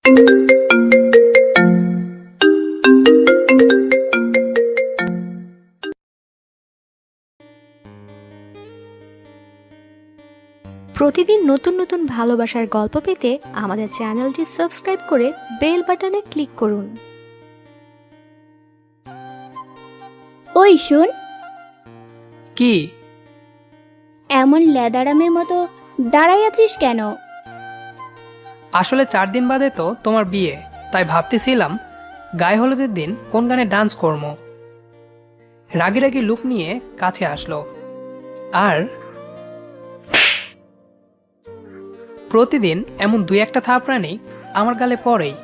প্রতিদিন নতুন নতুন ভালোবাসার গল্প পেতে আমাদের চ্যানেলটি সাবস্ক্রাইব করে বেল বাটনে ক্লিক করুন। ওই শুন, কি? এমন লেদারামের মতো দাঁড়াই আছিস কেন? আসলে 4 দিন বাদে তো তোমার বিয়ে, তাই ভাবতেছিলাম গায়ে হলুদের দিন কোন গানে ডান্স করব। রাগি রাগি লুক নিয়ে কাছে আসলো আর প্রতিদিন এমন 2-1টা থাপড়ানি আমার গালে পড়েই,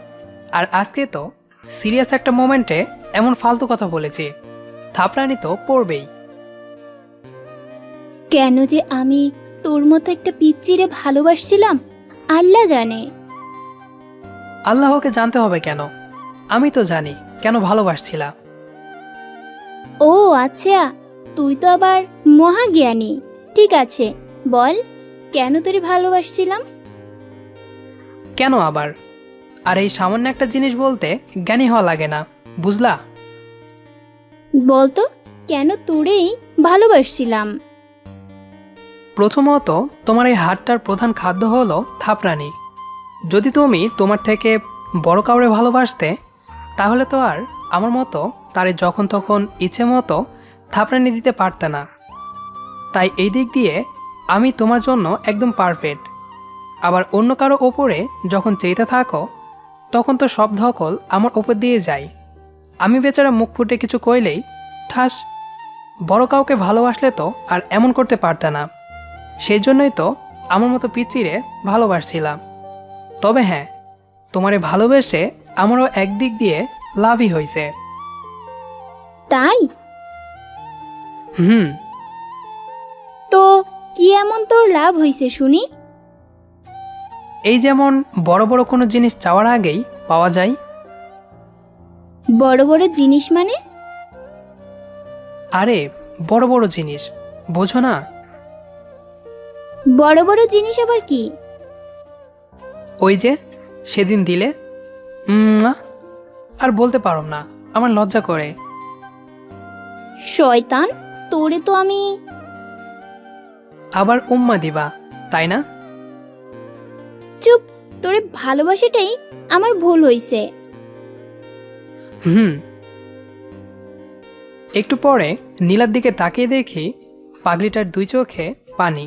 আর আজকে তো সিরিয়াস একটা মোমেন্টে এমন ফালতু কথা বলেছি, থাপড়ানি তো পড়বেই। কেন যে আমি তোর মতো একটা পিচ্চিরে ভালোবাসছিলাম আল্লাহ জানে। আল্লাহকে জানতে হবে কেন? আমি তো জানি কেন ভালোবাসছিলা। ও আচ্ছা, তুই তো আবার মহাজ্ঞানী। ঠিক আছে, বল কেন তোরে ভালোবাসছিলাম? কেন আবার? আর এই সামান্য একটা জিনিস বলতে জ্ঞানী হওয়া লাগে না, বুঝলা? বলতো কেন তোরেই ভালোবাসছিলাম? প্রথমত, তোমার এই হাটটার প্রধান খাদ্য হলো থাপড়ানি। যদি তুমি তোমার থেকে বড় কাউরে ভালোবাসতে, তাহলে তো আর আমার মতো তারে যখন তখন ইচ্ছে মতো থাপড়ানি দিতে পারতে না। তাই এই দিক দিয়ে আমি তোমার জন্য একদম পারফেক্ট। আবার অন্য কারো ওপরে যখন চেইতে থাকো, তখন তো সব ধকল আমার ওপর দিয়ে যায়। আমি বেচারা মুখ ফুটে কিছু কইলেই ঠাস। বড় কাউকে ভালোবাসলে তো আর এমন করতে পারতে না। সেই জন্যই তো আমার মতো পিচ্চিরে ভালোবাসছিলাম। তবে হ্যাঁ, তোমারে ভালোবেসে আমারও একদিক দিয়ে লাভই হয়েছে। তাই হুম। তো কি এমন তোর লাভ হইছে শুনি? এই যেমন বড় বড় কোনো জিনিস চাওয়ার আগেই পাওয়া যায়। বড় বড় জিনিস মানে? আরে বড় বড় জিনিস বোঝো না? বড় বড় জিনিস আবার কি? ওই যে সেদিন দিলে আর বলতে পারো না, আমার লজ্জা করে। শয়তান, তোরে তো আমি। আবার উম্মা দিবা, তাই না? চুপ, তোরে ভালোবাসাটাই আমার ভুল হইছে। হুম। একটু পরে নীলার দিকে তাকিয়ে দেখি পাগলিটার 2 চোখে পানি।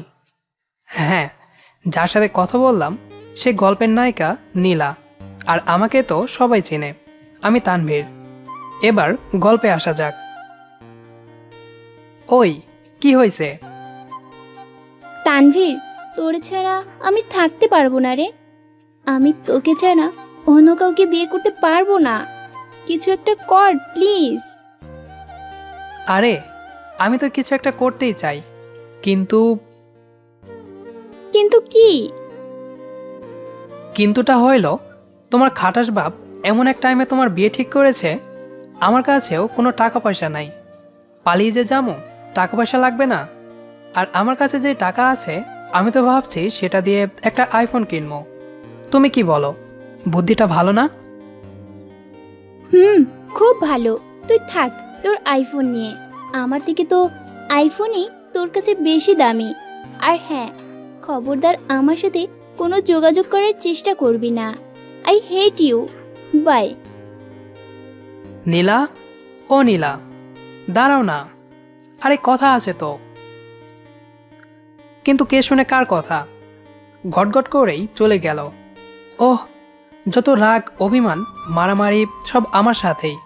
হ্যাঁ, যার সাথে কথা বললাম সে গল্পের নায়িকা নীলা, আর আমাকে তো সবাই চেনে। আমি তানভীর। এবার গল্পে আসা যাক। ওই কি হয়েছে? তানভীর, তোরে ছাড়া আমি থাকতে পারবো না রে। আমি তোকে ছাড়া অন্য কাউকে বিয়ে করতে পারবো না। কিছু একটা কর প্লিজ। আরে আমি তো কিছু একটা করতেই চাই, কিন্তু কিন্তু কি? কিন্তুটা হইল তোমার খাটাস বাপ এমন এক টাইমে তোমার বিয়ে ঠিক করেছে, আমার কাছেও কোনো টাকা পয়সা নাই। পালিয়ে যে যাবো, টাকা পয়সা লাগবে না। আর আমার কাছে যে টাকা আছে, আমি তো ভাবছি সেটা দিয়ে একটা আইফোন কিনবো। তুমি কি বলো? বুদ্ধিটা ভালো না? হুম, খুব ভালো। তুই থাক তোর আইফোন নিয়ে। আমার থেকে তো আইফোনই তোর কাছে বেশি দামি। আর হ্যাঁ, খবরদার আমার সাথে কোনো যোগাযোগ করার চেষ্টা করবি না। I hate you. Bye. Nila, ও নীলা, দাঁড়াও না। আরে কথা আছে তো। কিন্তু কে শুনে কার কথা? গটগট করেই চলে গেল। ওহ, যত রাগ, অভিমান, মারামারি সব আমার সাথেই।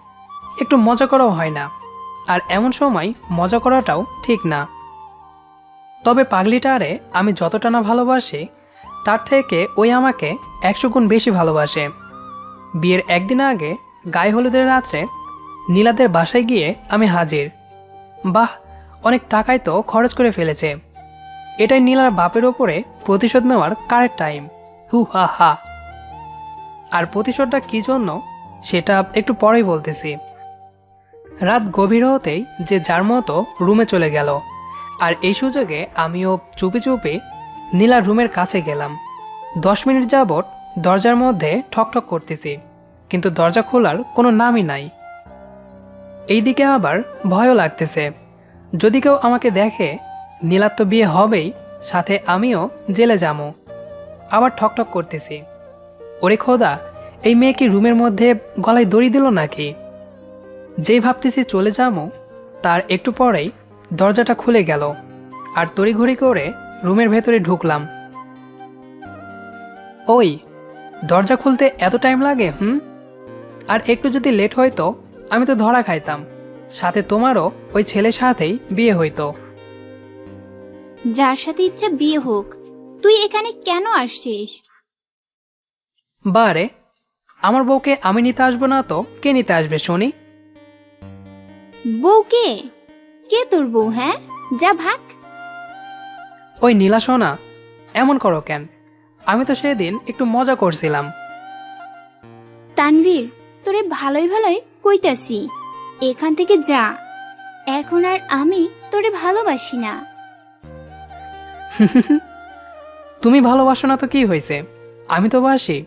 একটু মজা করাও হয় না। আর এমন সময় মজা করাটাও ঠিক না। তবে পাগলিটারে আমি যতটা না ভালোবাসি, তার থেকে ওই আমাকে 100 গুণ বেশি ভালোবাসে। বিয়ের একদিন আগে গায়ে হলুদের রাত্রে নীলাদের বাসায় গিয়ে আমি হাজির। বাহ, অনেক টাকাই তো খরচ করে ফেলেছে। এটাই নীলার বাপের ওপরে প্রতিশোধ নেওয়ার কারেক্ট টাইম। হু হা হা। আর প্রতিশোধটা কি জন্য সেটা একটু পরেই বলতেছি। রাত গভীর হতেই যে যার মতো রুমে চলে গেল, আর এই সুযোগে আমিও চুপি চুপি নীলার রুমের কাছে গেলাম। 10 মিনিট যাবৎ দরজার মধ্যে ঠকঠক করতেছি, কিন্তু দরজা খোলার কোনো নামই নাই। এইদিকে আবার ভয়ও লাগতেছে, যদি কেউ আমাকে দেখে নীলার তো বিয়ে হবেই, সাথে আমিও জেলে যাবো। আবার ঠকঠক করতেছি, ওরে খোদা, এই মেয়ে কি রুমের মধ্যে গলায় দড়ি দিল নাকি? যেই ভাবতেছি চলে যাবো, তার একটু পরেই দরজাটা খুলে গেল, আর তড়িঘড়ি করে রুমের ভেতরে ঢুকলাম। ওই, দরজা খুলতে এত টাইম লাগে? আর একটু যদি লেট হইতো আমি তো ধরা খাইতাম, সাথে তোমারও ওই ছেলের সাথেই বিয়ে হইতো। যার সাথে ইচ্ছা বিয়ে হোক, তুই এখানে কেন আসছিস? বারে, আমার বউকে আমি নিতে আসবো না তো কে নিতে আসবে শুনি? বউ কে? কে তোর বউ? হ্যাঁ, যা ভাগ। ওই নীলা সোনা, এমন করো কেন? আমি তো সেদিন একটু মজা করছিলাম। তানভীর, তোরে ভালোই ভালোই কইতাছি, এখান থেকে যা। এখন আর আমি তোরে ভালোবাসি না। তুমি ভালোবাসো না তো কি হয়েছে, আমি তো বাসি।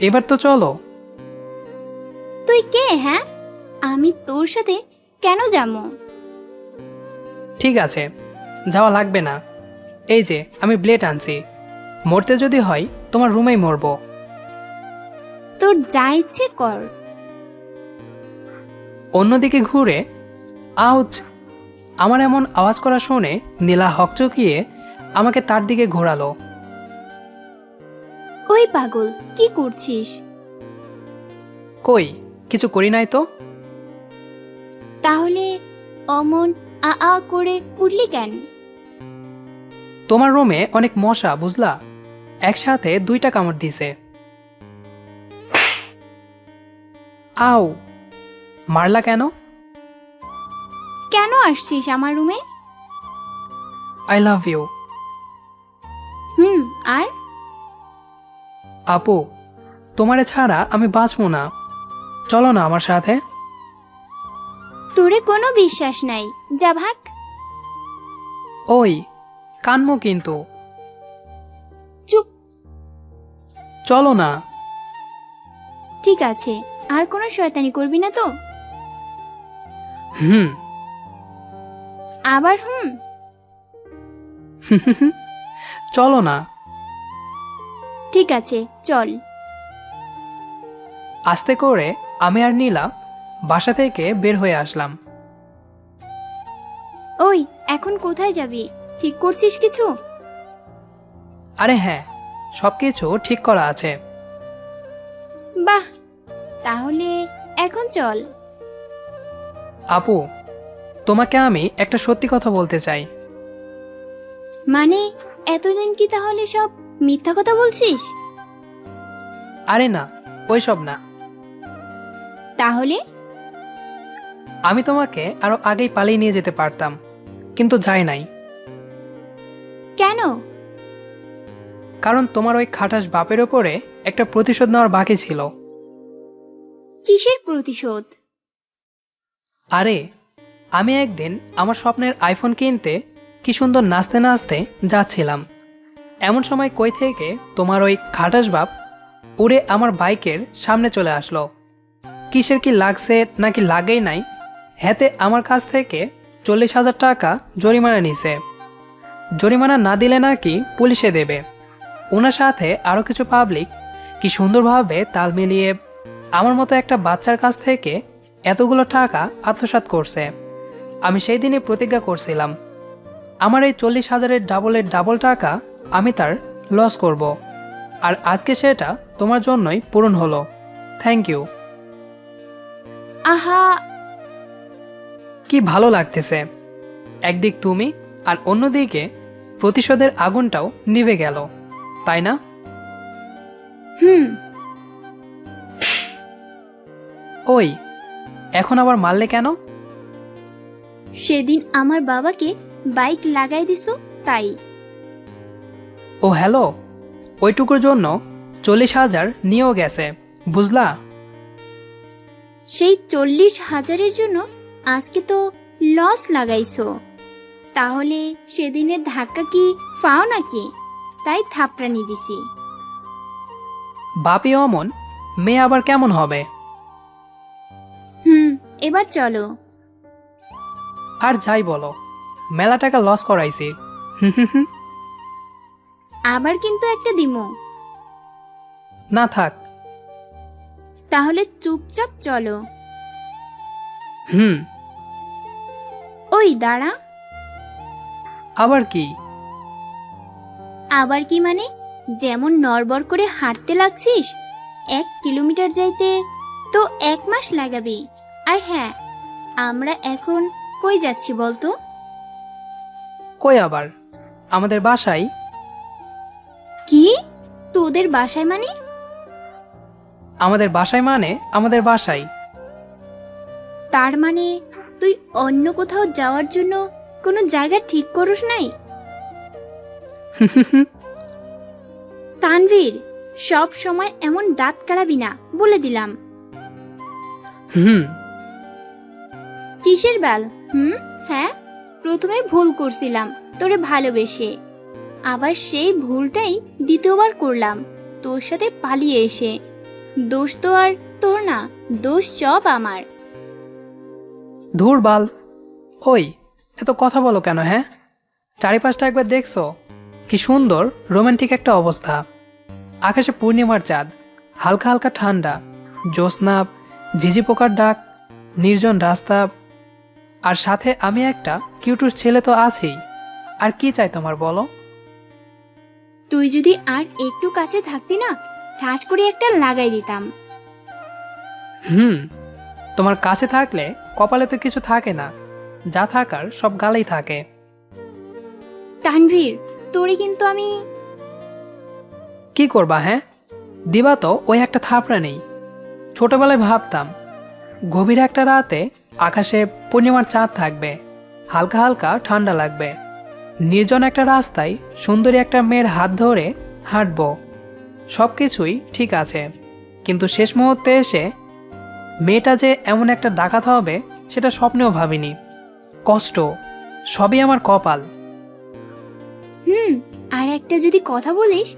এবার তো চলো। তুই কে? হ্যাঁ, আমি তোর সাথে কেন যাবো? ঠিক আছে, যাওয়া লাগবে না। এই যে আমি ব্লেড আনছি, মরতে যদি হয় তোমার রুমেই মরবো। তোর যা ইচ্ছে কর। অন্যদিকে ঘুরে আউচ! আমার এমন আওয়াজ করা শুনে নীলা হকচকিয়ে আমাকে তার দিকে ঘোরালো। ওই পাগল, কি করছিস? কই, কিছু করি নাই তো। তাহলে অমন আ আ করে উঠলি কেন? তোমার রুমে অনেক মশা, বুঝলা? একসাথে 2টা কামড় দিছে। আউ! মারলা কেন? কেন আসছিস আমার রুমে? I love you. আর আপু, তোমারে ছাড়া আমি বাঁচবো না, চলো না আমার সাথে। তোরে কোনো বিশ্বাস নাই, যা ভাগ। ওই, কানমো কিন্তু। চুপ। চলো না। ঠিক আছে, আর কোনো শয়তানি করবি না তো? হুম। আবার চলো না। ঠিক আছে, চল। আস্তে করে আমি আর নীলা বাসা থেকে বের হয়ে আসলাম। ওই, এখন কোথায় যাবি? ঠিক করছিস কিছু? আরে হ্যাঁ, সবকিছু ঠিক করা আছে। বাহ, তাহলে এখন চল। আপু, তোমাকে আমি একটা সত্যি কথা বলতে চাই। মানে, এতদিন কি তাহলে সব মিথ্যা কথা বলছিস? আরে না, ওইসব না। তাহলে? আমি তোমাকে আরো আগেই পালিয়ে নিয়ে যেতে পারতাম, কিন্তু যাই নাই। কেন? কারণ তোমার ওই খাটাস বাপের ওপরে একটা প্রতিশোধ নেওয়ার বাকি ছিল। কিসের প্রতিশোধ? আরে, আমি একদিন আমার স্বপ্নের আইফোন কিনতে কি সুন্দর নাচতে নাচতে যাচ্ছিলাম, এমন সময় কই থেকে তোমার ওই খাটাস বাপ উড়ে আমার বাইকের সামনে চলে আসলো। কিসের কি লাগছে নাকি লাগেই নাই, হাতে আমার কাছ থেকে 40,000 টাকা জরিমানা নিছে। জরিমানা না দিলে নাকি পুলিশে দেবে। ওনার সাথে আরও কিছু পাবলিক কি সুন্দরভাবে তাল মিলিয়ে আমার মতো একটা বাচ্চার কাছ থেকে এতগুলো টাকা আত্মসাৎ করছে। আমি সেই দিনই প্রতিজ্ঞা করছিলাম, আমার এই 40,000-এর ডাবল টাকা আমি তার লস করব। আর আজকে সেটা তোমার জন্যই পূরণ হলো। Thank you. আহা, কি ভালো লাগতেছে, একদিক তুমি আর অন্যদিকে প্রতিশোধের আগুনটাও নিভে গেল, তাই না? ওই, এখন আবার মারলে কেন? সেদিন আমার বাবাকে বাইক লাগাই দিছো তাই। ও হ্যালো, ওইটুকুর জন্য 40,000 নিয়েও গেছে, বুঝলা? সেই 40,000-এর জন্য আজকে তো লস লাগাইছো। তাহলে সেদিনের ধাক্কা কি ফাও নাকি? তাই থাপড়ানি দিছি। বাপি অমন, মেয়ে আবার কেমন হবে? এবার চলো। আর যাই বলো, মেলা টাকা লস করাইছি। হুম হুম হুম। আবার কিন্তু একটা দিমো। না থাক। তাহলে চুপচাপ চলো। হুম। ওই দাঁড়া। আবার কি? আবার কি মানে? যেমন নড়বড় করে হাঁটতে লাগছিস, 1 কিলোমিটার যাইতে তো 1 মাস লাগাবি। আর হ্যাঁ, আমরা এখন কই যাচ্ছি বলতো? কই আবার? আমাদের বাসায়। কি? তোদের বাসায় মানে? আমাদের বাসায় মানে আমাদের বাসায়। তার মানে তুই অন্য কোথাও যাওয়ার জন্য কোনো জায়গা ঠিক করস নাই? তানভীর, সব সময় এমন দাঁত কালাবি না, বলে দিলাম। হুম। কিসের বাল? হ্যাঁ, প্রথমে ভুল করছিলাম তোরে ভালোবেসে, আবার সেই ভুলটাই দ্বিতীয়বার করলাম তোর সাথে পালিয়ে এসে। দোষ তো আর তোর না, দোষ সব আমার। ধুর বাল। ওই, এত কথা বলো কেন? হ্যাঁ, চারিপাশটা একবার দেখছো? কি সুন্দর রোমান্টিক একটা অবস্থা। আকাশে পূর্ণিমার চাঁদ, হালকা হালকা ঠান্ডা, জ্যোৎস্না, ঝিঝি পোকার ডাক, নির্জন রাস্তা, আর সাথে আমি একটা কিউটুস ছেলে তো আছেই। আর কি চাই তোমার বলো? তুই যদি আর একটু কাছে থাকতি না, ঠাস করে একটা লাগাই দিতাম। হুম। তোমার কাছে থাকলে কপালে তো কিছু থাকে না, যা থাকার সব গালেই থাকে। তানভীর, তোরে কিন্তু আমি। কি করবা? হ্যাঁ, দিবা তো ওই একটা থাপড়া নেই। ছোটবেলায় ভাবতাম গভীর একটা রাতে আকাশে পূর্ণিমার চাঁদ থাকবে, হালকা হালকা ঠান্ডা লাগবে, নির্জন একটা রাস্তায় সুন্দরী একটা মেয়ের হাত ধরে হাঁটবো, সব কিছুই ঠিক আছে। কিন্তু শেষ মুহূর্তে এসে মেয়েটা যে এমন একটা ডাকাত হবে সেটা স্বপ্নেও ভাবিনি। কষ্ট, সবই আমার কপাল। আর একটা যদি কথা বলিস,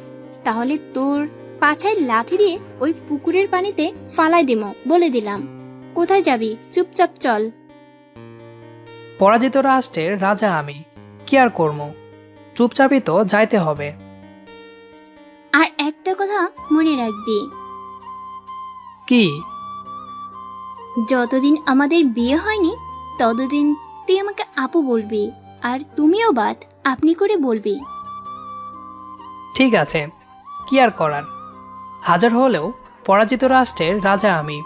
তাহলে তোর পাছায় লাথি দিয়ে ওই পুকুরের পানিতে ফালাই দিমো, বলে দিলাম। কোথায় যাবি? চুপচাপ চল। পরাজিত রাষ্ট্রের রাজা আমি, কি আর করব? চুপচাপই তো যাইতে হবে। আর একটা কথা মনে রাখবি, কি? যতদিন আমাদের বিয়ে হয়নি ততদিন তুই আমাকে আপু বলবি, আর তুমিও বাদ আপনি করে বলবি। ঠিক আছে, কি আর করার। হাজার হলেও পরাজিত রাষ্ট্রের রাজা আমি,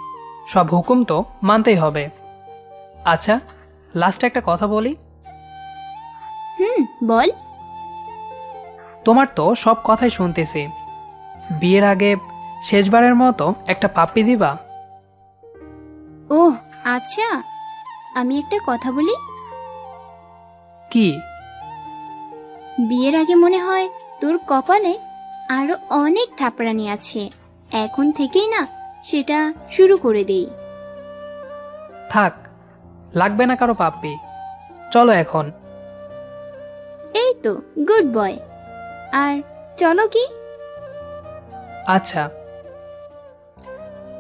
সব হুকুম তো মানতেই হবে। আচ্ছা, লাস্টে একটা কথা বলি। বল। তোমার তো সব কথাই শুনতেছি, বিয়ের আগে শেষবারের মতো একটা পাপ্পি দিবা? ওহ আচ্ছা, আমি একটা কথা বলি। কি? বিয়ের আগে মনে হয় তোর কপালে আরো অনেক থাপড়ানি আছে, এখন থেকেই না সেটা শুরু করে দেই। থাক, লাগবে না কারো পাপ্পি, চলো এখন। এই তো গুড বয়। আর চলো কি? আচ্ছা,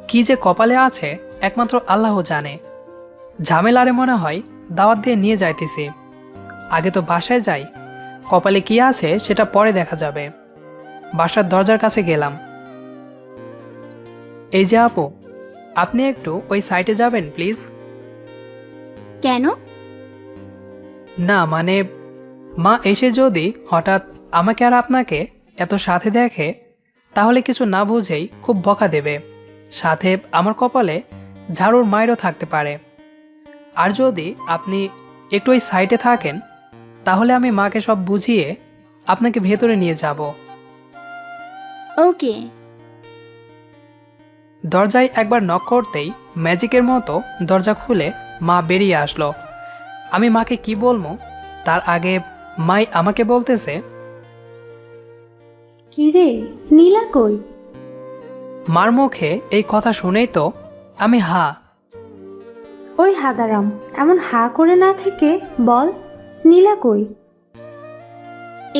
কি যে কপালে আছে একমাত্র আল্লাহ জানে। ঝামেলারে মনে হয় দাওয়াত দিয়ে নিয়ে যাইতেছি। আগে তো বাসায় যাই, কপালে কি আছে সেটা পরে দেখা যাবে। বাসার দরজার কাছে গেলাম। এই যে আপু, আপনি একটু ওই সাইটে যাবেন প্লিজ। কেন? না মানে, মা এসে যদি হঠাৎ আমাকে আর আপনাকে এত সাথে দেখে, তাহলে কিছু না বুঝেই খুব বকা দেবে, সাথে আমার কপালে ঝাড়ুর মায়েরও থাকতে পারে। আর যদি আপনি একটু ওই সাইটে থাকেন, তাহলে আমি মাকে সব বুঝিয়ে আপনাকে ভেতরে নিয়ে যাব। ওকে। দরজায় একবার নক করতেই ম্যাজিকের মতো দরজা খুলে মা বেরিয়ে আসলো। আমি মাকে কি বলবো তার আগে মাই আমাকে বলতেছে, কিরে নীলা কই? মার মুখে এই কথা শুনেই তো আমি হা। ওই হাদারাম, এমন হা করে না থেকে বল নীলা কই?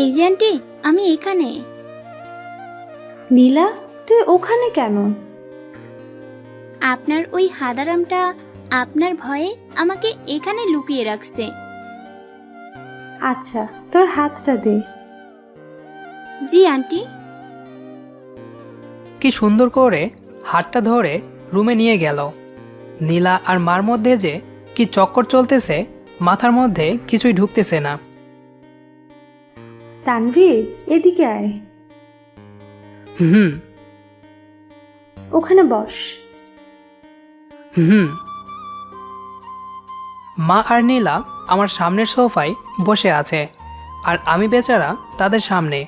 এই যে আন্টি, আমি এখানে। নীলা, তুই ওখানে কেন? আপনার ওই হাদারামটা আপনার ভয়ে আমাকে এখানে লুকিয়ে রাখছে। আচ্ছা, তোর হাতটা দে। জি আন্টি। কি সুন্দর করে হাতটা ধরে রুমে নিয়ে গেল। নীলা আর মার মধ্যে যে কি চক্কর চলতেছে, মাথার মধ্যে কিছুই ঢুকতেছে না। তানভীর, এদিকে আয়। হুম ওখানে বস। হুম। মা আর নীলা আমার সামনের সোফায় বসে আছে, আর আমি বেচারা তাদের সামনে।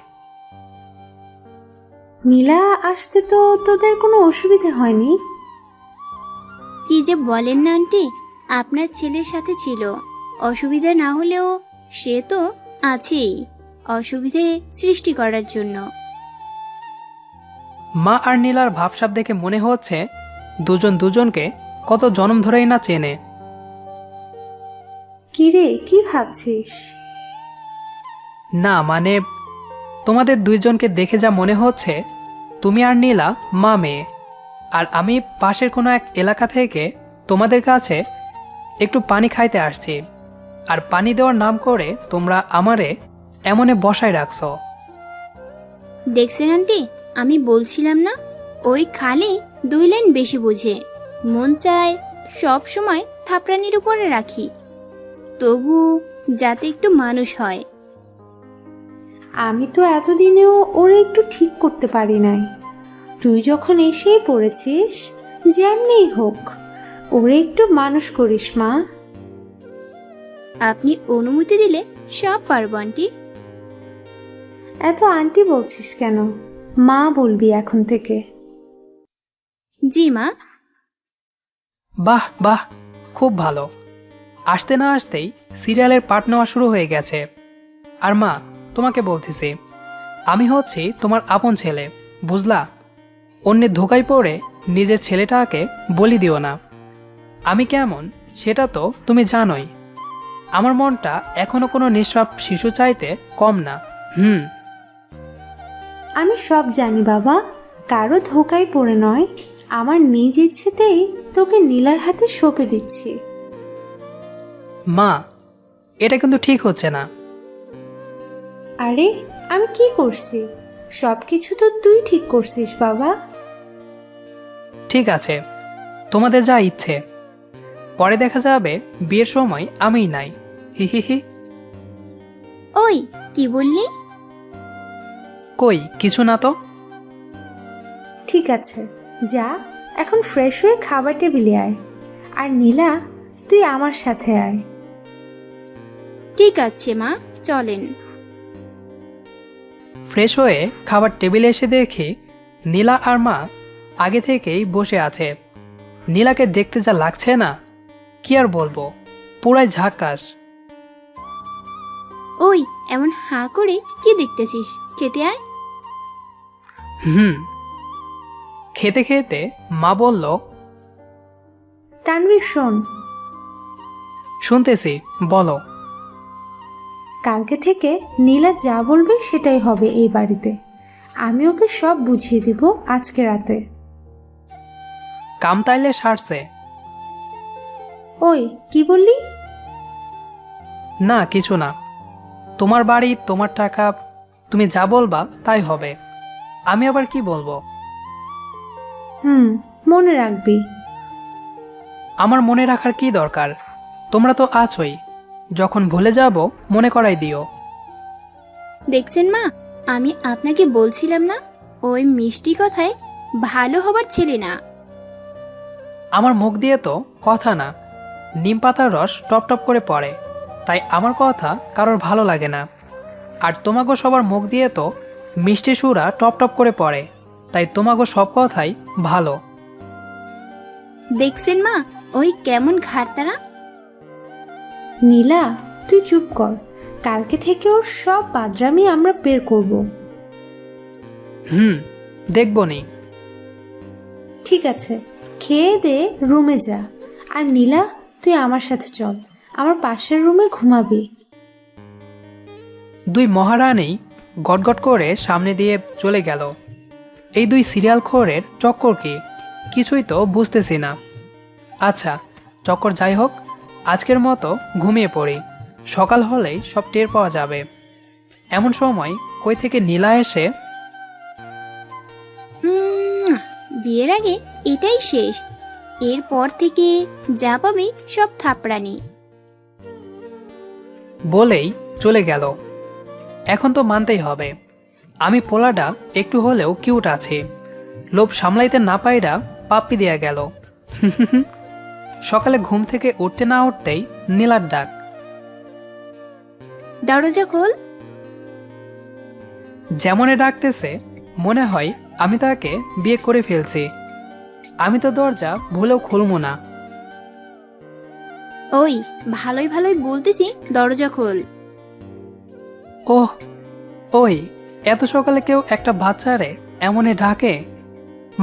নীলা আসতে তো তোদের কোনো অসুবিধে হয়নি? কি যে বলেন না আন্টি, আপনার ছেলের সাথে ছিল, অসুবিধা না হলেও সে তো আছেই অসুবিধে সৃষ্টি করার জন্য। মা আর নীলার ভাবসাব দেখে মনে হচ্ছে দুজন দুজনকে কত জন্ম ধরেই না চেনে। কি রে, কি ভাবছিস? না মানে, তোমাদের দুইজনকে দেখে যা মনে হচ্ছে, তুমি আর নীলা মা মেয়ে, আর আমি পাশের কোনো এক এলাকা থেকে তোমাদের কাছে একটু পানি খাইতে আসছি, আর পানি দেওয়ার নাম করে তোমরা আমারে এমনে বসায় রাখছো। দেখছেন আন্টি, আমি বলছিলাম না, ওই খালি 2 লাইন বেশি বোঝে। মন চায় সব সময় থাপড়ানির উপরে রাখি, তবু যাতে একটু মানুষ হয়। আমি তো এতদিনেও ওরে একটু ঠিক করতে পারি নাই। তুই যখন এসেই পড়েছিস, যেমনিই হোক ওরে একটু মানুষ করিস মা। আপনি অনুমতি দিলে সব পারবো আন্টি। এত আন্টি বলছিস কেন? মা বলবি এখন থেকে। জি মা। বাহ বাহ, খুব ভালো। আসতে না আসতেই সিরিয়ালের পার্ট নেওয়া শুরু হয়ে গেছে। আর মা, তোমাকে বলতেছি, আমি হচ্ছি তোমার আপন ছেলে, বুঝলা? অন্যের ধোকায় পড়ে নিজের ছেলেটাকে বলি দিও না। আমি কেমন সেটা তো তুমি জানোই। আমার মনটা এখনো কোনো নিষ্পাপ শিশু চাইতে কম না। আমি সব জানি বাবা, কারো ধোকায় পড়ে নয়, আমার নিজ ইচ্ছেতেই তোকে নীলার হাতে সঁপে দিচ্ছি। মা, এটা কিন্তু ঠিক হচ্ছে না। আরে, আমি কি করছি? সব কিছু তো তুই ঠিক করছিস বাবা। ঠিক আছে, তোমাদের যা ইচ্ছে। পরে দেখা যাবে বিয়ের সময় আমিই নাই। হি হি হি। ওই কি বললি? কই কিছু না তো। ঠিক আছে, যা এখন ফ্রেশ হয়ে খাবার টেবিলে আয়। আর নীলা, তুই আমার সাথে আয়। ঠিক আছে মা, চলেন। ফ্রেশ হয়ে খাবার টেবিলে এসে দেখি নীলা আর মা আগে থেকেই বসে আছে। নীলাকে দেখতে যা লাগছে না, কি আর বলবো, পুরাই ঝাক্কাস। ওই এমন হাঁ করে কি দেখতেছিস? খেতে আয়। খেতে খেতে মা বলল, তানভীর শোন, শুনতেছি, বলো। কালকে থেকে নীলা যা বলবে সেটাই হবে এই বাড়িতে। আমি ওকে সব বুঝিয়ে দিব আজকে রাতে। কাম তাইলে সারছে। ওই কি বললি? না কিছু না, তোমার বাড়ি, তোমার টাকা, তুমি যা বলবা তাই হবে। আমি আবার কি বলবো? মনে রাখবি। আমার মনে রাখার কি দরকার? তোমরা তো আছোই, যখন ভুলে যাব মনে করাই দিও। দেখছেন মা, আমি আপনাকে বলছিলাম না, ওই মিষ্টি কথায় ভালো হবার ছেলে না। আমার মুখ দিয়ে তো কথা না, নিম পাতার রস টপ টপ করে পড়ে, তাই আমার কথা কারোর ভালো লাগে না। আর তোমাগো সবার মুখ দিয়ে তো মিষ্টি সুরা টপ টপ করে পড়ে, তাই তোমাগো সব কথাই ভালো। দেখছেন মা, ওই কেমন ঘাড়তারা। নীলা, তুই চুপ কর। কালকে থেকে ওর সব বাদরামি আমরা বের করব। দেখবো নি। ঠিক আছে, খেয়ে দে রুমে যা। আর নীলা, তুই আমার সাথে চল, আমার পাশের রুমে ঘুমাবি। দুই মহারানী গটগট করে সামনে দিয়ে চলে গেল। এই দুই সিরিয়াল খোরের চক্কর কি? কিছুই তো বুঝতেছি না। আচ্ছা, চক্কর যাই হোক, আজকের মতো ঘুমিয়ে পড়ি। সকাল হলেই সব টের পাওয়া যাবে। এমন সময় কই থেকে নীলা এসে বিয়ের আগে এটাই শেষ, এরপর থেকে যা পাবি সব থাপড়ানি। বলেই চলে গেল। এখন তো মানতেই হবে, আমি পোলাটা একটু হলেও কিউট আছে। লোভ সামলাইতে না পাইরা পাপ্পি দেয়া গেল। সকালে ঘুম থেকে উঠতে না উঠতেই নীলার ডাক। দরজা খোল। যেমনে ডাকতেছে মনে হয় আমি তাকে বিয়ে করে ফেলছি। আমি তো দরজা ভুলেও খুলবো না। ওই ভালোই ভালোই বলতেছি, দরজা খোল। ওহ, ওই এত সকালে কেউ একটা বাচ্চারে এমনই ডাকে?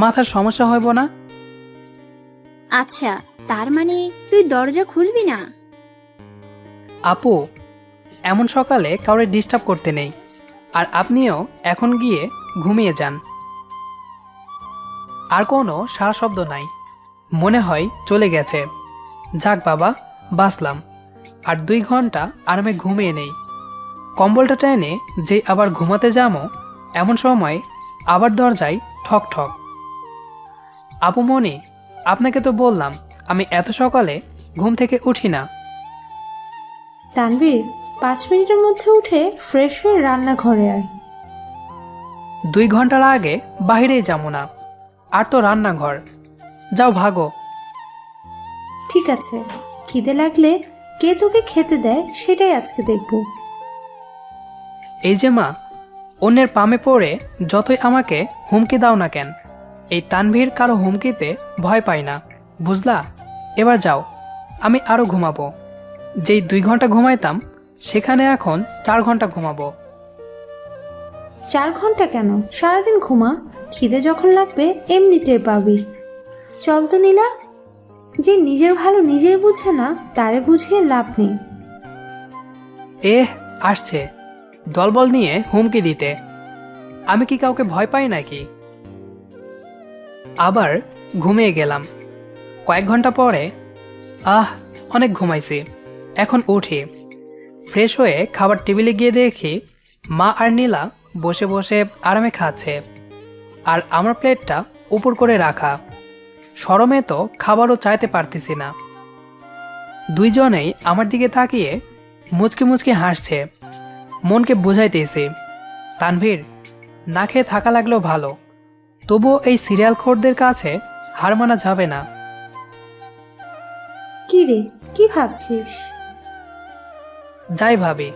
মাথার সমস্যা হইব না? আচ্ছা, তার মানে তুই দরজা খুলবি না? আপু, এমন সকালে কাউরে ডিস্টার্ব করতে নেই। আর আপনিও এখন গিয়ে ঘুমিয়ে যান। আর কোনো সারা শব্দ নাই, মনে হয় চলে গেছে। যাক বাবা, বাঁচলাম। আর 2 ঘন্টা আরামে ঘুমিয়ে নেই। কম্বলটা টেনে যে আবার ঘুমাতে যাবো, এমন সময় আবার দরজায় ঠক ঠক। আপু মনি, আপনাকে তো বললাম আমি এত সকালে ঘুম থেকে উঠি না। তানভীর, 5 মিনিটের মধ্যে উঠে ফ্রেশ হয়ে রান্নাঘরে আয়। 2 ঘন্টার আগে বাহিরেই যাবো না। আর তো রান্নাঘর। যাও ভাগো। ঠিক আছে, খিদে লাগলে কে তোকে খেতে দেয় সেটাই আজকে দেখব। এই যে মা, অন্যের পামে পড়ে যতই আমাকে হুমকি দাও না কেন, এই তানভীর কারো হুমকিতে ভয় পায় না, বুঝলা? এবার যাও, আমি আরো ঘুমাবো। যেই 2 ঘন্টা ঘুমাইতাম সেখানে এখন 4 ঘন্টা ঘুমাবো। 4 ঘন্টা কেন, সারাদিন ঘুমা। খিদে যখন লাগবে এমনি টের পাবি। চল তো নীলা, যে নিজের ভালো নিজেই বুঝে না তারে বুঝিয়ে লাভ নেই। আসছে দলবল নিয়ে হুমকি দিতে। আমি কি কাউকে ভয় পাই নাকি? আবার ঘুমিয়ে গেলাম। কয়েক ঘন্টা পরে অনেক ঘুমাইছি, এখন উঠি। ফ্রেশ হয়ে খাবার টেবিলে গিয়ে দেখি মা আর নীলা বসে বসে আরামে খাচ্ছে, আর আমার প্লেটটা উপর করে রাখা। শরমে তো খাবারও চাইতে পারতেছি না। দুইজনেই আমার দিকে তাকিয়ে মুচকি মুচকি হাসছে। মনকে বুঝাইতেছি, তানভীর, না খেয়ে থাকা লাগলেও ভালো, তবুও এই সিরিয়াল খোরদের কাছে হার মানা যাবে না। কি রে, কি ভাবছিস? যাই ভাবি,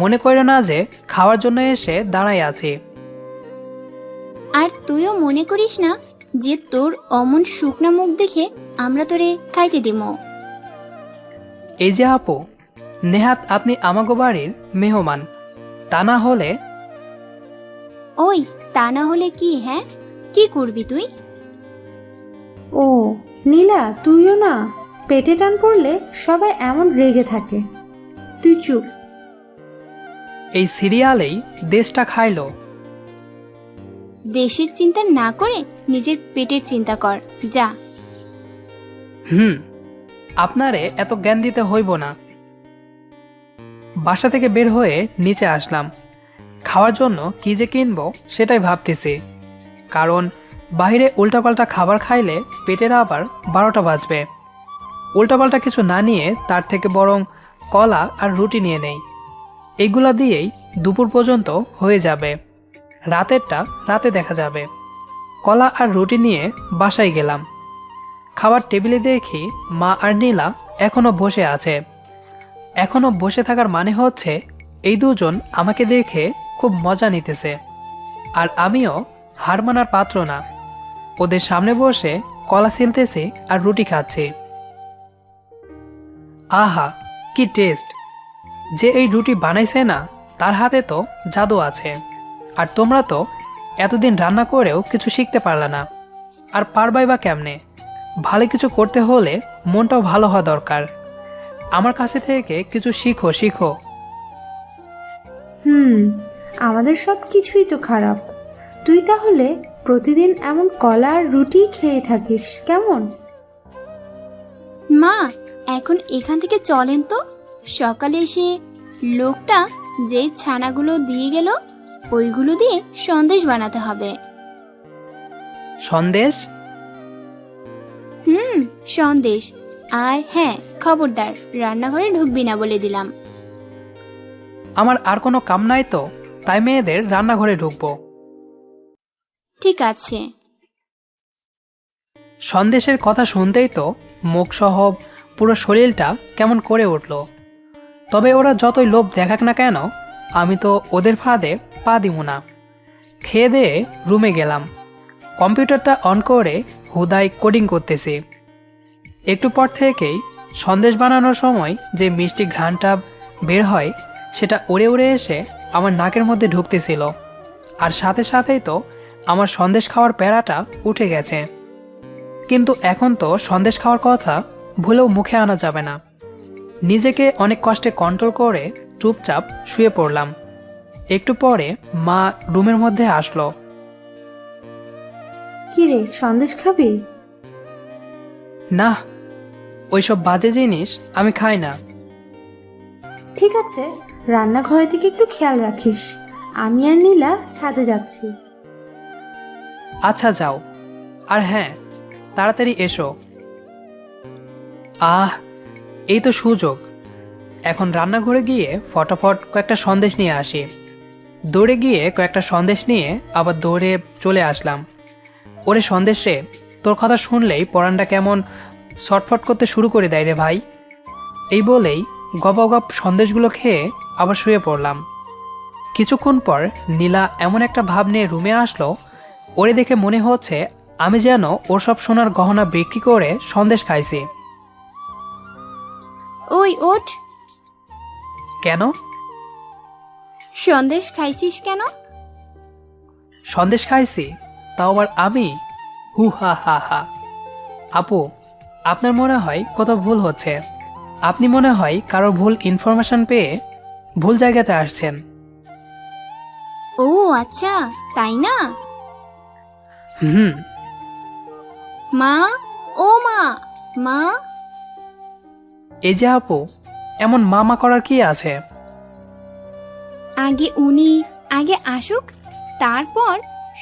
মনে করো না যে খাওয়ার জন্য এসে দাঁড়াই আছি। আর তুইও মনে করিস না যে তোর অমন শুকনা মুখ দেখে আমরা তোরে খাইতে দিমো। এই যে আপু, নেহাত আপনি আমাগো বাড়ির মেহমান, তা না হলে? ওই তা না হলে কি? হ্যাঁ, কি করবি তুই? ও নীলা, তুইও না? পেটে টান পড়লে সবাই এমন রেগে থাকে। তুই চুপ। এই সিরিয়ালেই দেশটা খাইলো। দেশের চিন্তা না করে নিজের পেটের চিন্তা কর, যা। আপনারে এত জ্ঞান দিতে হইব না। বাসা থেকে বের হয়ে নিচে আসলাম। খাওয়ার জন্য কি যে কিনবো সেটাই ভাবতেছি, কারণ বাইরে উল্টাপাল্টা খাবার খাইলে পেটের আবার 12টা বাজবে। উল্টাপাল্টা কিছু না নিয়ে তার থেকে বরং কলা আর রুটি নিয়ে নেই। এগুলা দিয়েই দুপুর পর্যন্ত হয়ে যাবে, রাতেরটা রাতে দেখা যাবে। কলা আর রুটি নিয়ে বাসায় গেলাম। খাবার টেবিলে দেখি মা আর নীলা এখনো বসে আছে। এখনো বসে থাকার মানে হচ্ছে এই দুজন আমাকে দেখে খুব মজা নিতেছে, আর আমিও হার মানার পাত্র না। ওদের সামনে বসে কলা ছিলতেছি আর রুটি খাচ্ছি। আহা, কি টেস্ট! যে এই রুটি বানাইছে না তার হাতে তো জাদু আছে। আর তোমরা তো এতদিন রান্না করেও কিছু শিখতে পারলে না, আর পারবাই বা কেমনে? ভালো কিছু করতে হলে মনটাও ভালো হওয়া দরকার। আমার কাছে থেকে কিছু শিখো শিখো। আমাদের সব কিছুই তো খারাপ। তুই তাহলে প্রতিদিন এমন কলা আর রুটি খেয়ে থাকিস কেমন? মা, এখন এখান থেকে চলেন তো। সকালে এসে লোকটা যে ছানাগুলো দিয়ে গেল ওইগুলো দিয়ে সন্দেশ বানাতে হবে। সন্দেশ? সন্দেশ। আর হ্যাঁ, খবরদার রান্নাঘরে ঢুকবি না বলে দিলাম। আমার আর কোনো কাম নাই তো, তাই মেয়েদের রান্নাঘরে ঢুকবো। ঠিক আছে। সন্দেশের কথা শুনতেই তো মুখ সহ পুরো শরীরটা কেমন করে উঠল। তবে ওরা যতই লোভ দেখাক না কেন, আমি তো ওদের ফাঁদে পা দিব না। খেয়ে দিয়ে রুমে গেলাম। কম্পিউটারটা অন করে হুদাই কোডিং করতেছি। একটু পর থেকেই সন্দেশ বানানোর সময় যে মিষ্টি ঘ্রাণটা বের হয় সেটা উড়ে উড়ে এসে আমার নাকের মধ্যে ঢুকতেছিল। আর সাথে সাথেই তো আমার সন্দেশ খাওয়ার প্যারাটা উঠে গেছে। কিন্তু এখন তো সন্দেশ খাওয়ার কথা ভুলেও মুখে আনা যাবে না। নিজেকে অনেক কষ্টে কন্ট্রোল করে চুপচাপ শুয়ে পড়লাম। একটু পরে মা রুমের মধ্যে আসলো। কি রে, সন্দেশ খাবি? না, ওইসব বাজে জিনিস আমি খাই না। ঠিক আছে, রান্নাঘরের দিকে একটু খেয়াল রাখিস। আমি আর নীলা ছাদে যাচ্ছি। আচ্ছা যাও, আর হ্যাঁ, তাড়াতাড়ি এসো। এই তো সুযোগ। এখন রান্নাঘরে গিয়ে ফটাফট কয়েকটা সন্দেশ নিয়ে আসি। দৌড়ে গিয়ে কয়েকটা সন্দেশ নিয়ে আবার দৌড়ে চলে আসলাম। ওরে সন্দেশে, তোর কথা শুনলেই পরানটা কেমন ছটফট করতে শুরু করে দেয় রে ভাই। এই বলেই গপ সন্দেশগুলো খেয়ে আবার শুয়ে পড়লাম। কিছুক্ষণ পর নীলা এমন একটা ভাব নিয়ে রুমে আসলো, ওরে দেখে মনে হচ্ছে আমি যেন ওর সব সোনার গহনা বিক্রি করে সন্দেশ খাইছি। ওই ওঠ। কেন? সন্দেশ খাইছিস কেন? সন্দেশ খাইছি? তাও আবার আমি? হু হা হা হা। আপু, আপনার মনে হয় কোথাও ভুল হচ্ছে। আপনি মনে হয় কারো ভুল ইনফরমেশন পেয়ে ভুল জায়গাতে আসছেন। ও আচ্ছা, তাই না? হুম। মা, ও মা, মা। এই যে আপু, এমন মামা করার কি আছে? আগে আসুক, তারপর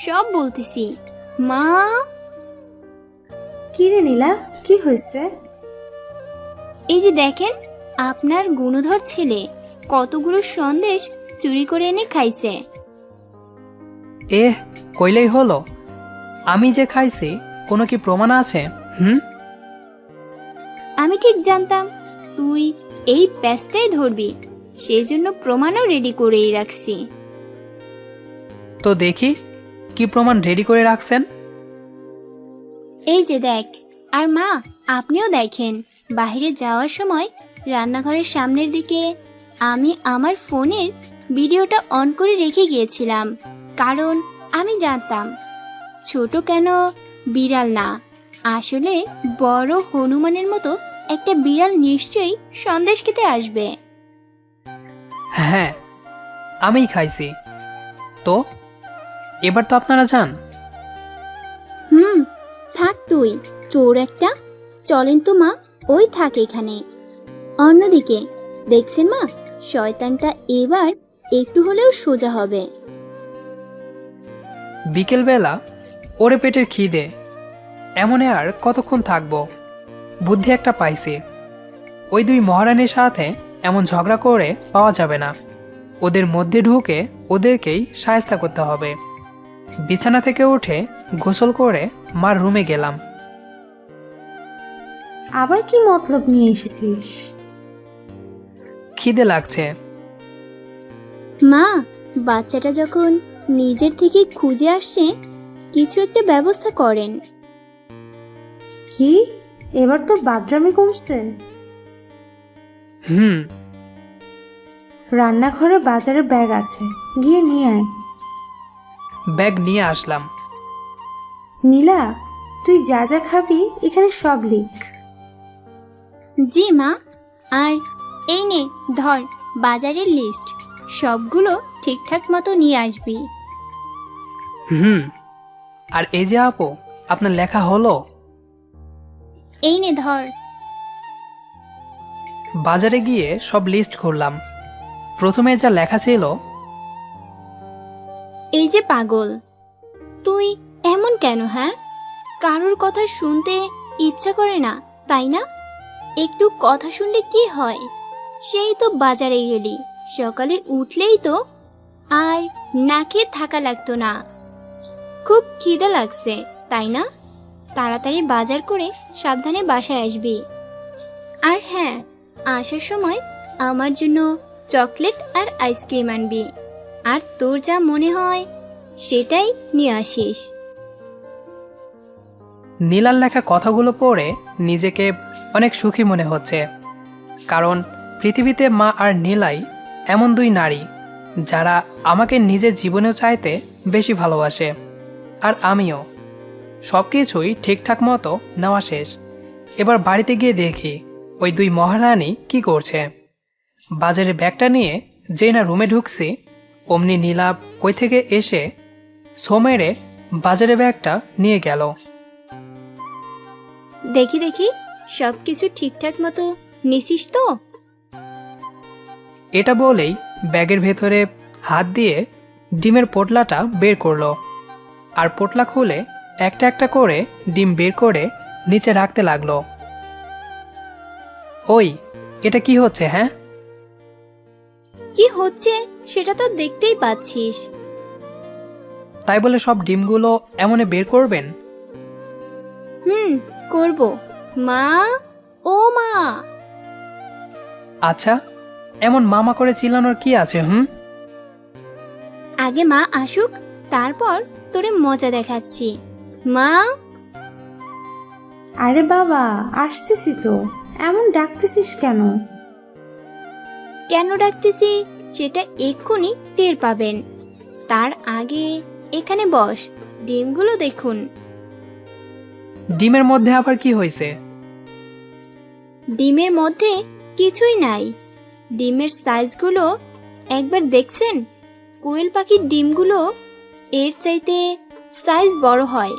সব বলতেছি। মা। কি রে নীলা, কি হয়েছে? এই যে দেখেন, আপনার গুণধর ছেলে কতগুলো সন্দেশ চুরি করে এনে খাইছে। কইলেই হলো? আমি যে খাইছি কোনো কি প্রমাণ আছে? আমি ঠিক জানতাম তুই এই প্যাচটাই ধরবি, সেই জন্য প্রমাণও রেডি করেই রাখছি। তো দেখি কি প্রমাণ রেডি করে রাখছেন। এই যে দেখ। আর মা, আপনিও দেখেন, বাইরে যাওয়ার সময় রান্নাঘরের সামনের দিকে আমি আমার ফোনের ভিডিওটা অন করে রেখে গিয়েছিলাম, কারণ আমি জানতাম ছোট কেন বিড়াল না, আসলে বড় হনুমানের মতো একটা বিড়াল নিশ্চয়ই সন্দেশ খেতে আসবে। হ্যাঁ, আমিই খাইছি। তো এবার তো আপনারা যান। থাক তুই, চোর একটা। চলেন তো মা, ওই থাক এখানে। অন্যদিকে দেখছেন মা, শয়তানটা এবার একটু হলেও সোজা হবে। বিকেলবেলা ওরে পেটের খিদে, এমনে আর কতক্ষণ থাকবো। বুদ্ধি একটা পাইছি। ওই দুই মহারানীর সাথে এমন ঝগড়া করে পাওয়া যাবে না। ওদের মধ্যে ঢুকে ওদেরকেই শায়েস্তা করতে হবে। বিছানা থেকে উঠে গোসল করে মার রুমে গেলাম। আবার কি মতলব নিয়ে এসেছিস? খিদে লাগছে। মা, বাচ্চাটা যখন নিজের থেকে খুঁজে আসছে, কিছু একটা ব্যবস্থা করেন। কি, এবার তোর বাদরামি কমছে? রান্নাঘরে বাজারের ব্যাগ আছে, গিয়ে নিয়ে আয়। ব্যাগ নিয়ে আসলাম। নীলা, তুই যা যা খাবি এখানে সব লিখ। জি মা। আর এই নে ধর বাজারের লিস্ট, সবগুলো ঠিকঠাক মতো নিয়ে আসবি। আর এই যে আপু, আপনার লেখা হলো? এই নে ধর। বাজারে গিয়ে সব লিস্ট করলাম। প্রথমে যা লেখা ছিল, এই যে পাগল, তুই এমন কেন? হ্যাঁ, কারোর কথা শুনতে ইচ্ছা করে না, তাই না? একটু কথা শুনলে কি হয়? সেই তো বাজারে গেলি, সকালে উঠলেই তো আর না খেয়ে থাকা লাগতো না। খুব খিদে লাগছে, তাই না? তাড়াতাড়ি বাজার করে সাবধানে বাসায় আসবি। আর হ্যাঁ, আসার সময় আমার জন্য চকলেট আর আইসক্রিম আনবি। আর তোর যা মনে হয় সেটাই নিয়ে আসিস। নীলার লেখা কথাগুলো পড়ে নিজেকে অনেক সুখী মনে হচ্ছে। কারণ পৃথিবীতে মা আর নীলাই এমন দুই নারী যারা আমাকে নিজের জীবনেও চাইতে বেশি ভালোবাসে। আর আমিও। সব কিছুই ঠিকঠাক মতো নেওয়া শেষ। এবার বাড়িতে গিয়ে দেখি ওই দুই মহারানী কি করছে। বাজারে ব্যাগটা নিয়ে যেই না রুমে ঢুকছি, অমনি নীলা কই থেকে এসে সোমেরে বাজারে ব্যাগটা নিয়ে গেল। দেখি দেখি সব কিছু ঠিকঠাক মতো নিছিস তো? এটা বলেই ব্যাগের ভেতরে হাত দিয়ে ডিমের পোটলাটা বের করলো। আর পোটলা খুলে একটা একটা করে ডিম বের করে নিচে রাখতে লাগলো। ওই, এটা কি হচ্ছে? হ্যাঁ, কি হচ্ছে সেটা তো দেখতেই পাচ্ছিস। তাই বলে সব ডিমগুলো এমনে বের করবেন? করব। মা, ও মা। আচ্ছা, এমন মামা করে চিল্লানোর কি আছে? আগে মা আসুক, তারপর তোরে মজা দেখাচ্ছি। মা। আরে বাবা, আসতেছি তো, এমন ডাকতেছিস কেন? কেন ডাকতেছি সেটা এক্ষুনি টের পাবেন। তার আগে এখানে বস, ডিমগুলো দেখুন। ডিমের মধ্যে আবার কি হয়েছে? ডিমের মধ্যে কিছুই নাই। ডিমের সাইজগুলো একবার দেখছেন? কোয়েল পাখির ডিমগুলো এর চাইতে সাইজ বড় হয়।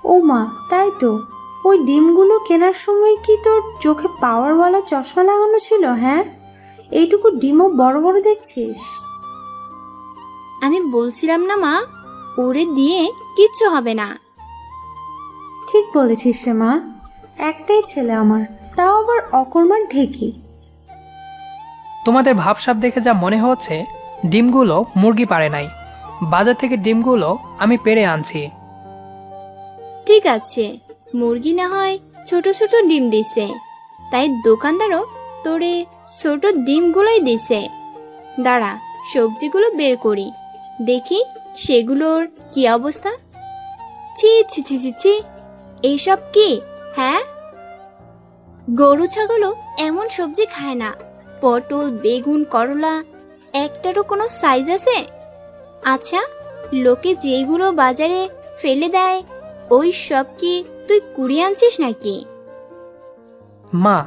ও মা, তাই তো। ওই ডিমগুলো কেনার সময় কি তোর চোখে পাওয়ারওয়ালা চশমা লাগানো ছিল? হ্যাঁ, এইটুকু ডিমও বড় বড় দেখছিস। আমি বলছিলাম না মা, ওরে দিয়ে কিচ্ছু হবে না। ঠিক বলেছিস রে মা, একটাই ছেলে আমার, তাও আবার অকর্মার ঢেকি। তোমাদের ভাবসাব দেখে যা মনে হচ্ছে ডিমগুলো মুরগি পারে নাই। বাজার থেকে ডিমগুলো আমি পেড়ে আনছি। ঠিক আছে, মুরগি না হয় ছোট ছোট ডিম দিছে, তাই দোকানদারও তোরে ছোট ডিমগুলোই দিছে। দাঁড়া, সবজিগুলো বের করি, দেখি সেগুলোর কি অবস্থা। ছি ছি ছি ছি ছি, এইসব কি? হ্যাঁ, গরু ছাগলও এমন সবজি খায় না। পটল, বেগুন, করলা একটারও কোনো সাইজ আছে? আচ্ছা, লোকে যেইগুলো বাজারে ফেলে দেয় ওই সব কি তুই কুড়িয়ে আনছিস নাকি? মা,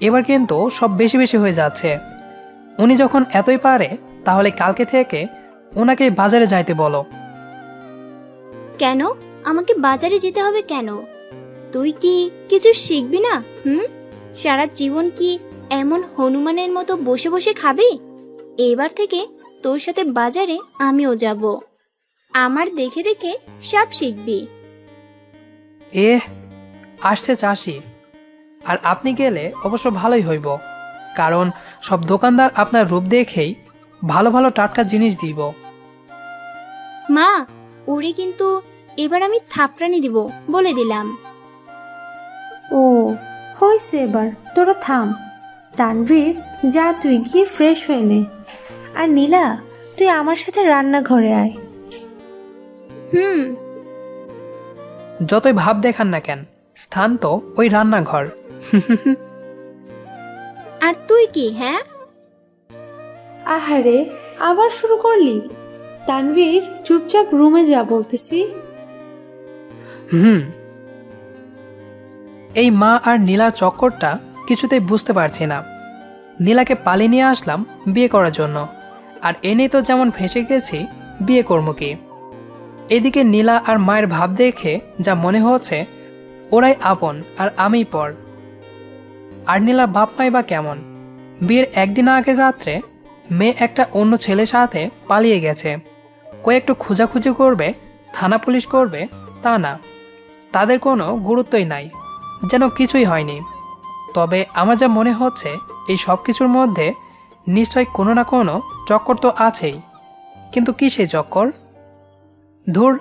এবার কিন্তু সব বেশি বেশি হয়ে যাচ্ছে। উনি যখন এতই পারে, তাহলে কালকে থেকে ওনাকে বাজারে যাইতে বলো। কেন আমাকে বাজারে যেতে হবে কেন? তুই কি কিছু শিখবি না? সারা জীবন কি এমন হনুমানের মতো বসে বসে খাবি? এবার থেকে তোর সাথে বাজারে আমিও যাব। আমার দেখে দেখে সব শিখবি। আসছে চাষি, আর আপনি গেলে অবশ্য ভালোই হইব। কারণ সব দোকানদার আপনার রূপ দেখেই ভালো ভালো টাটকা জিনিস দিব। মা, ওরে কিন্তু এবার আমি থাপড়ানি দিব, বলে দিলাম। ও হয়েছে, এবার তোরা থাম। তানভীর, যা তুই গিয়ে ফ্রেশ হয়ে নে। আর নীলা, তুই আমার সাথে রান্নাঘরে আয়। যতই ভাব দেখান না কেন, স্থান তো ওই রান্নাঘর। আর তুই কি? হ্যাঁ, আহারে, আবার শুরু করলি? তানভীর, চুপচাপ রুমে যা বলতেছি। এই মা আর নীলার চক্করটা কিছুতেই বুঝতে পারছি না। নীলাকে পালিয়ে নিয়ে আসলাম বিয়ে করার জন্য, আর এনে তো যেমন ফেঁসে গেছি, বিয়ে করবো কি? এদিকে নীলা আর মায়ের ভাব দেখে যা মনে হচ্ছে ওরাই আপন আর আমিই পর। আর নীলার বাপ মাই বা কেমন? বিয়ের একদিন আগের রাত্রে মেয়ে একটা অন্য ছেলের সাথে পালিয়ে গেছে। কয়েকটু খোঁজাখুঁজি করবে, থানা পুলিশ করবে, তা না, তাদের কোনো গুরুত্বই নাই, যেন কিছুই হয়নি। তবে আমার যা মনে হচ্ছে এই সব কিছুর মধ্যে নিশ্চয় কোনো না কোনো চক্কর তো আছেই। কিন্তু কি সেই চক্কর? ধুর,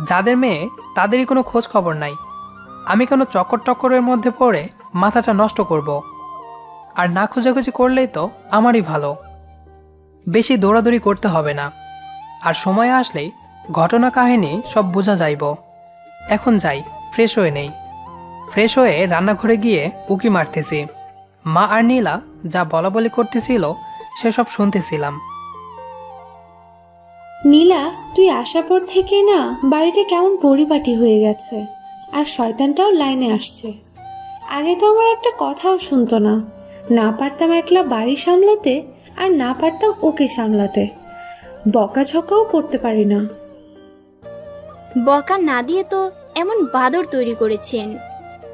যাদের মেয়ে তাদেরই কোনো খোঁজ খবর নাই। আমি কেন চক্কর টক্করের মধ্যে পড়ে মাথাটা নষ্ট করব? আর না খোঁজাখুঁজি করলেই তো আমারই ভালো। বেশি দৌড়াদৌড়ি করতে হবে না, আর সময় আসলেই ঘটনা কাহিনী সব বোঝা যাইব। এখন যাই, ফ্রেশ হয়ে নেই। ফ্রেশ হয়ে রান্নাঘরে গিয়ে উকি মারতেছি। মা আর নীলা যা বলাবলি করতেছিল সেসব শুনতেছিলাম। নীলা, তুই আসার পর থেকে না বাড়িটা কেমন পরিপাটি হয়ে গেছে, আর শয়তানটাও লাইনে আসছে। আগে তো আমার একটা কথাও শুনতো না, না পারতাম একলা বাড়ি সামলাতে, আর না পারতাম ওকে সামলাতে। বকাঝকাও করতে পারি না। বকা না দিয়ে তো এমন বাদর তৈরি করেছেন,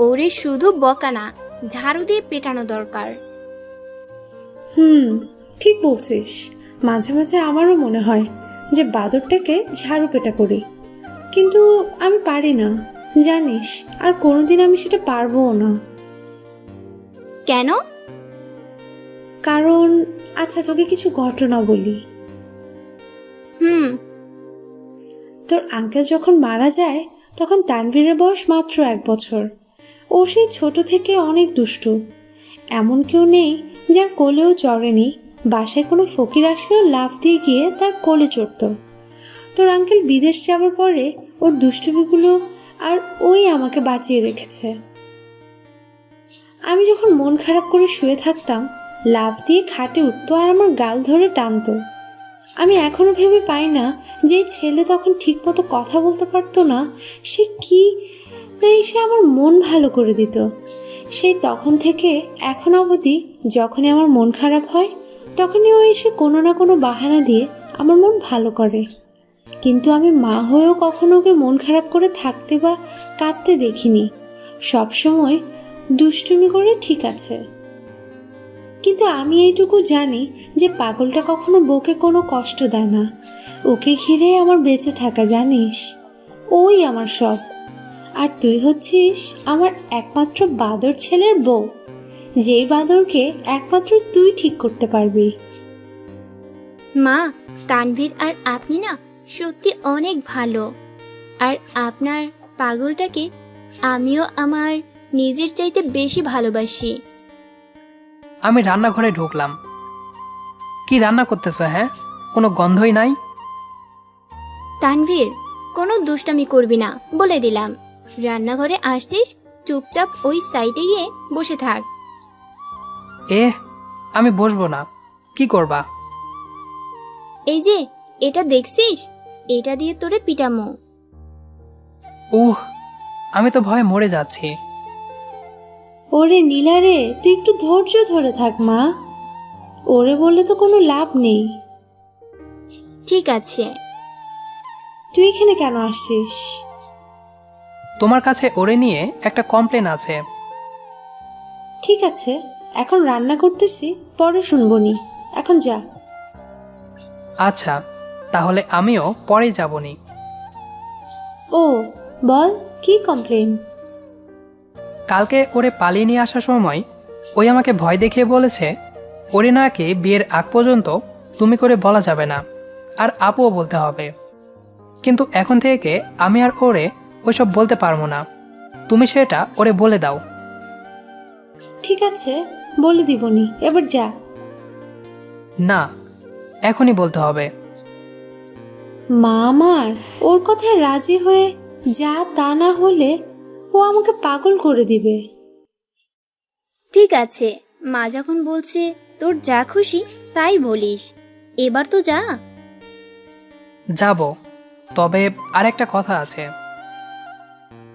ওরে শুধু বকা না, ঝাড়ু দিয়ে পেটানো দরকার। ঠিক বলছিস। মাঝে মাঝে আমারও মনে হয় যে বাদরটাকে ঝাড়ু পেটা করি, কিন্তু আমি পারি না, জানিস। আর কোনোদিন আমি সেটা পারবোও না। কেন? কারণ, আচ্ছা তোকে কিছু ঘটনা বলি। তোর আঙ্কেল যখন মারা যায় তখন তানভীরের বয়স মাত্র 1 বছর। ও সেই ছোট থেকে অনেক দুষ্টু। এমন কেউ নেই যার কোলেও চড়েনি। বাসায় কোনো ফকির আসলেও লাফ দিয়ে গিয়ে তার কোলে চড়ত। তোর আঙ্কেল বিদেশ যাওয়ার পরে ওর দুষ্টুমিগুলো আর ওই আমাকে বাঁচিয়ে রেখেছে। আমি যখন মন খারাপ করে শুয়ে থাকতাম, লাফ দিয়ে খাটে উঠতো আর আমার গাল ধরে টানতো। আমি এখনো ভেবে পাই না যে ছেলে তখন ঠিকমতো কথা বলতে পারতো না, সে কি না এসে আমার মন ভালো করে দিত। সেই তখন থেকে এখন অবধি যখনই আমার মন খারাপ হয় তখনই ও এসে কোনো না কোনো বাহানা দিয়ে আমার মন ভালো করে। কিন্তু আমি মা হয়েও কখনো ওকে মন খারাপ করে থাকতে বা কাঁদতে দেখিনি। সবসময় দুষ্টুমি করে ঠিক আছে। কিন্তু আমি এইটুকু জানি যে পাগলটা কখনো বউকে কোনো কষ্ট দেয় না। ওকে ঘিরে আমার বেঁচে থাকা, জানিস। ওই আমার সব। আর তুই হচ্ছিস আমার একমাত্র বাদর ছেলের বউ, যেই বাদরকে একমাত্র তুই ঠিক করতে পারবি। মা, তানভীর আর আপনি না সত্যি অনেক ভালো। আর আপনার পাগলটাকে আমিও আমার নিজের চাইতে বেশি ভালোবাসি। আমি রান্নাঘরে ঢুকলাম। কি রান্না করতেছ? হ্যাঁ, কোনো গন্ধই নাই। তানভীর, কোনো দুষ্টামি করবি না বলে দিলাম। রান্নাঘরে আসছিস, চুপচাপ ওই সাইডে গিয়ে বসে থাক। আমি বসবো না। কি করবা? এই যে এটা দেখছিস, এটা দিয়ে তোরে পিটামো। আমি তো ভয়ে মরে যাচ্ছি। ওরে নীলা রে, তুই একটু ধৈর্য ধরে থাক মা। ওরে বললে তো কোনো লাভ নেই। ঠিক আছে। তুই এখানে কেন আসছিস? তোমার কাছে ওরে নিয়ে একটা কমপ্লেন আছে। ঠিক আছে, এখন রান্না করতেছি, পরে শুনবনি। এখন যা। আচ্ছা, তাহলে আমিও পরে যাবনি। ও বল, কি কমপ্লেন? কালকে ওরে পালিয়ে নিয়ে আসার সময় ওই আমাকে ভয় দেখিয়ে বলেছে ওরে নাকি বিয়ের আগ পর্যন্ত তুমি করে বলা যাবে না, আর আপুও বলতে হবে। কিন্তু এখন থেকে আমি আর ওরে ওইসব বলতে পারবো না। তুমি সেটা ওরে বলে দাও। ঠিক আছে, বলে দিবনি, এবার যা। না, এখনই বলতে হবে। মা আমার ওর কথায় রাজি হয়ে যা, তা না হলে ও আমাকে পাগল করে দিবে। ঠিক আছে, মা যখন বলছে তোর যা খুশি তাই বলিস। এবার তো যা। যাব, তবে আরেকটা কথা আছে।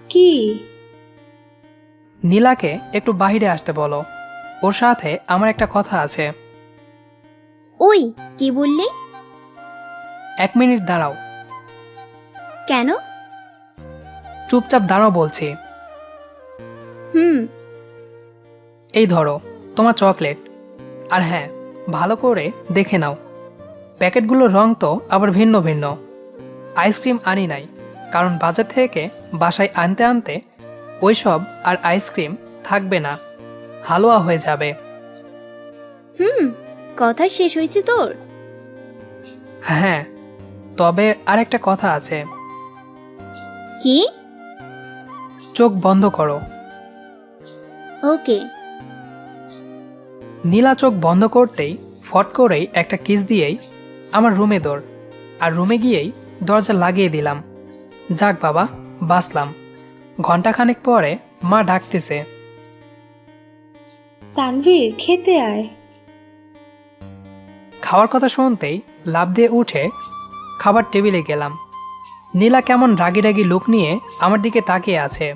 কি? নীলাকে একটু বাইরে আসতে বলো, ওর সাথে আমার একটা কথা আছে। ওই কি বললি? 1 মিনিট দাঁড়াও। কেন? চুপচাপ দাঁড়াও বলছি। হুম। এই ধরো তোমার চকলেট। আর হ্যাঁ, ভালো করে দেখে নাও, প্যাকেটগুলোর রং তো আবার ভিন্ন ভিন্ন। আইসক্রিম আনি নাই, কারণ বাজার থেকে বাসায় আনতে আনতে ওইসব আর আইসক্রিম থাকবে না, হালুয়া হয়ে যাবে। হুম, কথা শেষ হয়েছে তোর? হ্যাঁ, তবে আর একটা কথা আছে। কি? চোখ বন্ধ করো। ওকে। নীলা চোখ বন্ধ করতেই ফট করেই একটা কিস দিয়েই আমার রুমে দৌড়, আর রুমে গিয়েই দরজা লাগিয়ে দিলাম। যাক বাবা, বাঁচলাম। ঘন্টাখানেক পরে মা ডাকতেছে, তানভীর খেতে আয়। খাওয়ার কথা শুনতেই লাফ দিয়ে উঠে খাবার টেবিলে গেলাম। নীলা কেমন রাগি রাগি লুক নিয়ে আমার দিকে তাকিয়ে আছে।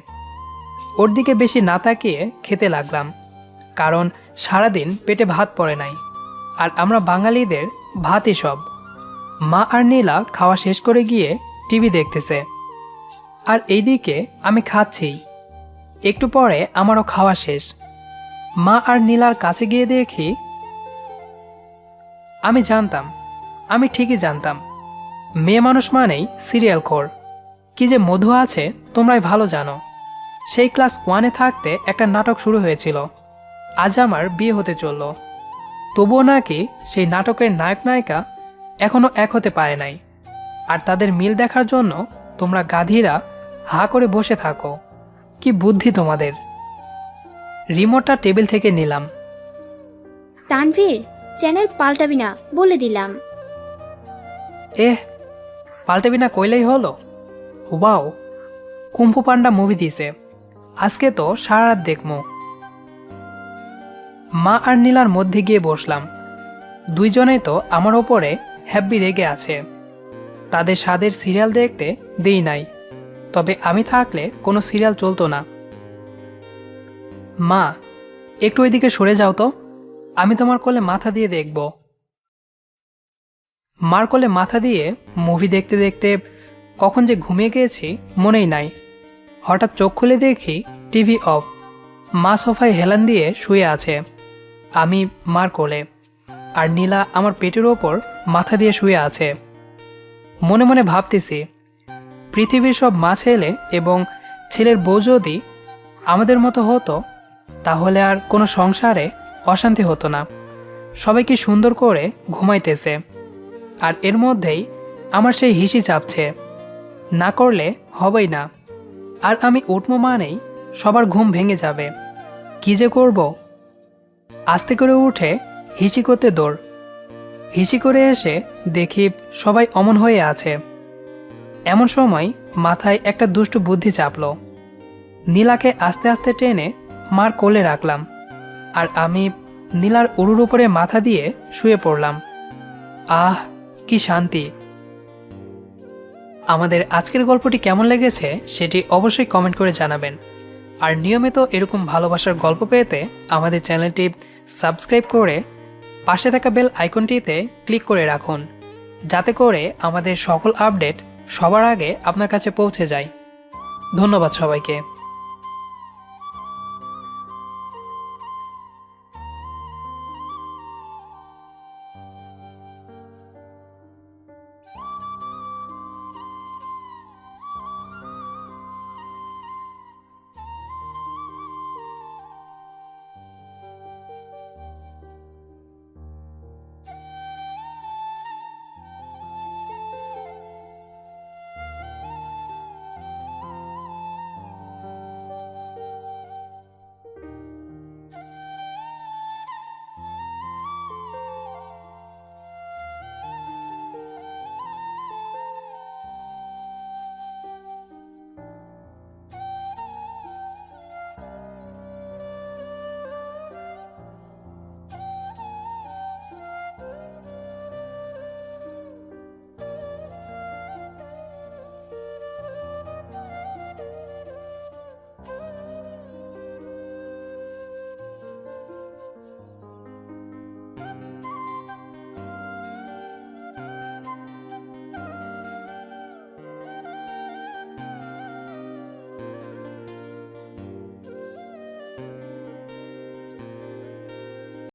ওর দিকে বেশি না তাকিয়ে খেতে লাগলাম, কারণ সারাদিন পেটে ভাত পড়ে নাই, আর আমরা বাঙালিদের ভাতই সব। মা আর নীলা খাওয়া শেষ করে গিয়ে টিভি দেখতেছে, আর এইদিকে আমি খাচ্ছি। একটু পরে আমারও খাওয়া শেষ। মা আর নীলার কাছে গিয়ে দেখি, আমি জানতাম, আমি ঠিকই জানতাম, মেয়ে মানুষ মানেই সিরিয়াল খোর। কি যে মধু আছে তোমরাই ভালো জানো। সেই ক্লাস 1-এ থাকতে একটা নাটক শুরু হয়েছিল, আজ আমার বিয়ে হতে চলল। তবুও নাকি সেই নাটকের নায়ক নায়িকা এখনো এক হতে পারে নাই, আর তাদের মিল দেখার জন্য তোমরা গাধীরা হা করে বসে থাকো। কি বুদ্ধি তোমাদের! রিমোটটা টেবিল থেকে নিলাম। তানভীর, চ্যানেল পাল্টাবি না বলে দিলাম। পাল্টাবি না কইলেই হলো। ওয়াও, কুম্ফু পান্ডা মুভি দিছে, আজকে তো সারা রাত দেখবো। মা আর নীলার মধ্যে গিয়ে বসলাম। দুইজনেই তো আমার ওপরে হ্যাব্বি রেগে আছে। তাদের স্বাদের সিরিয়াল দেখতে দেই নাই, তবে আমি থাকলে কোনো সিরিয়াল চলতো না। মা, একটু ওইদিকে সরে যাও তো, আমি তোমার কোলে মাথা দিয়ে দেখব। মার কোলে মাথা দিয়ে মুভি দেখতে দেখতে কখন যে ঘুমিয়ে গিয়েছি মনেই নাই। হঠাৎ চোখ খুলে দেখি টিভি অফ। মা সোফায় হেলান দিয়ে শুয়ে আছে, আমি মার কোলে, আর নীলা আমার পেটের ওপর মাথা দিয়ে শুয়ে আছে। মনে মনে ভাবতেছি, পৃথিবীর সব মা ছেলে এবং ছেলের বউ যদি আমাদের মতো হতো, তাহলে আর কোনো সংসারে অশান্তি হতো না। সবাই কি সুন্দর করে ঘুমাইতেছে, আর এর মধ্যেই আমার সেই হিসি চাপছে। না করলে হবেই না, আর আমি উঠবো মানেই সবার ঘুম ভেঙে যাবে। কি যে করব! আস্তে করে উঠে হিসি করতে দৌড়। হিসি করে এসে দেখি সবাই অমন হয়ে আছে। এমন সময় মাথায় একটা দুষ্টু বুদ্ধি চাপল। নীলাকে আস্তে আস্তে টেনে মার কোলে রাখলাম, আর আমি নীলার উরুর উপরে মাথা দিয়ে শুয়ে পড়লাম। আহ, কি শান্তি! আমাদের আজকের গল্পটি কেমন লেগেছে সেটি অবশ্যই কমেন্ট করে জানাবেন। আর নিয়মিত এরকম ভালোবাসার গল্প পেতে আমাদের চ্যানেলটি সাবস্ক্রাইব করে পাশে থাকা বেল আইকনটিতে ক্লিক করে রাখুন, যাতে করে আমাদের সকল আপডেট সবার আগে আপনার কাছে পৌঁছে যায়। ধন্যবাদ সবাইকে।